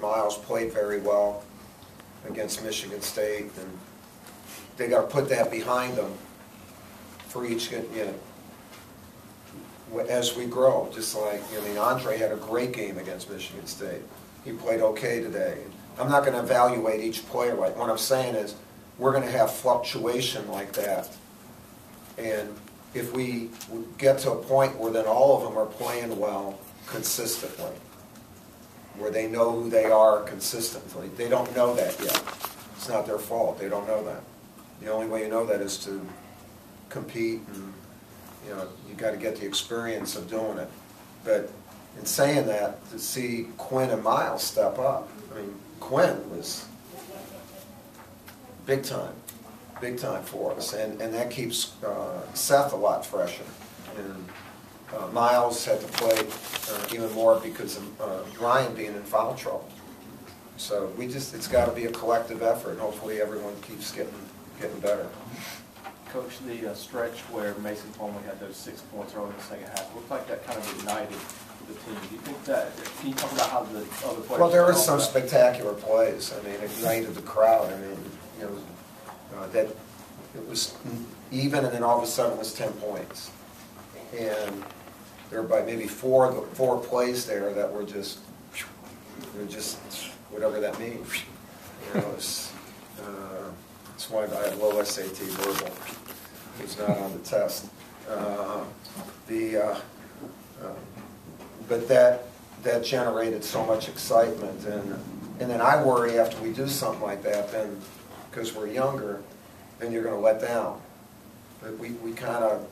Miles played very well against Michigan State, and they got to put that behind them for each, as we grow. Just like, Andre had a great game against Michigan State. He played okay today. I'm not going to evaluate each player. Like, what I'm saying is we're going to have fluctuation like that. And if we get to a point where then all of them are playing well consistently, where they know who they are consistently, they don't know that yet. It's not their fault. They don't know that. The only way you know that is to compete, and you got to get the experience of doing it. But in saying that, to see Quinn and Miles step up, Quinn was big time for us, and that keeps Seth a lot fresher. And Miles had to play even more because of Ryan being in foul trouble. So it's got to be a collective effort, and hopefully everyone keeps getting better. Coach, the stretch where Mason Plumlee had those 6 points early in the second half looked like that kind of ignited the team. Do you think that? Can you talk about how the other players? Well, there were some spectacular plays. It ignited the crowd. That it was even, and then all of a sudden it was 10 points, and there were maybe four plays there that were just whatever that means. It's why I had low SAT verbal. It's not on the test. But that generated so much excitement, and then I worry after we do something like that, then because we're younger, then you're going to let down. But we kind of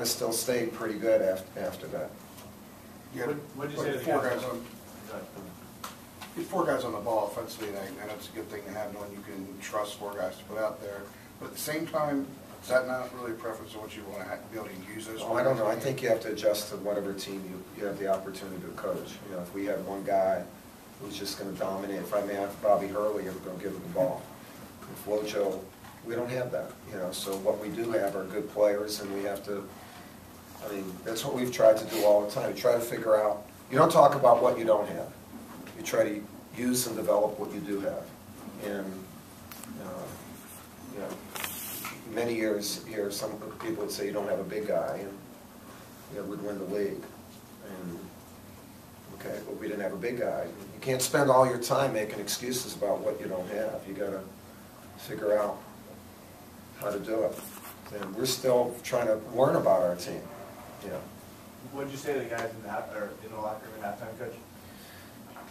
still stayed pretty good after that. Yeah, what did you say? Four guys on the ball offensively, and that's a good thing to have, knowing you can trust four guys to put out there. But at the same time, is that not really a preference of what you want to be able to use those? I don't know. I think you have to adjust to whatever team you have the opportunity to coach. If we had one guy who's just going to dominate, if I may have Bobby Hurley, I'm going to give him the ball. If Flojo, we don't have that. So what we do have are good players, and we have to. That's what we've tried to do all the time. You try to figure out. You don't talk about what you don't have. You try to use and develop what you do have. And many years here, some people would say you don't have a big guy, and would win the league. And okay, but we didn't have a big guy. You can't spend all your time making excuses about what you don't have. You got to figure out how to do it. And we're still trying to learn about our team. What did you say to the guys in the locker room at halftime, Coach?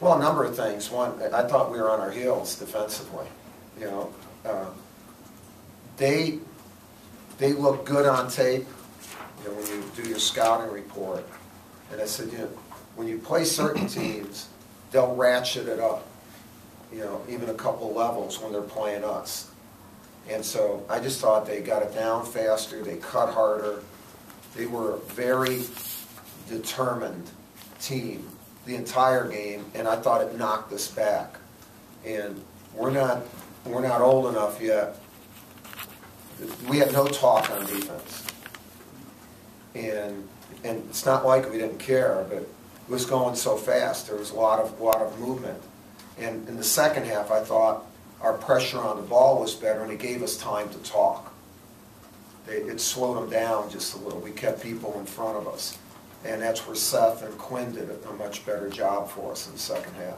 Well, a number of things. One, I thought we were on our heels defensively. They look good on tape. When you do your scouting report, and I said, when you play certain teams, they'll ratchet it up. Even a couple levels when they're playing us. And so I just thought they got it down faster. They cut harder. They were a very determined team the entire game, and I thought it knocked us back. And we're not old enough yet. We had no talk on defense, and it's not like we didn't care, but it was going so fast. There was a lot of movement, and in the second half, I thought our pressure on the ball was better, and it gave us time to talk. It slowed them down just a little. We kept people in front of us. And that's where Seth and Quinn did a much better job for us in the second half.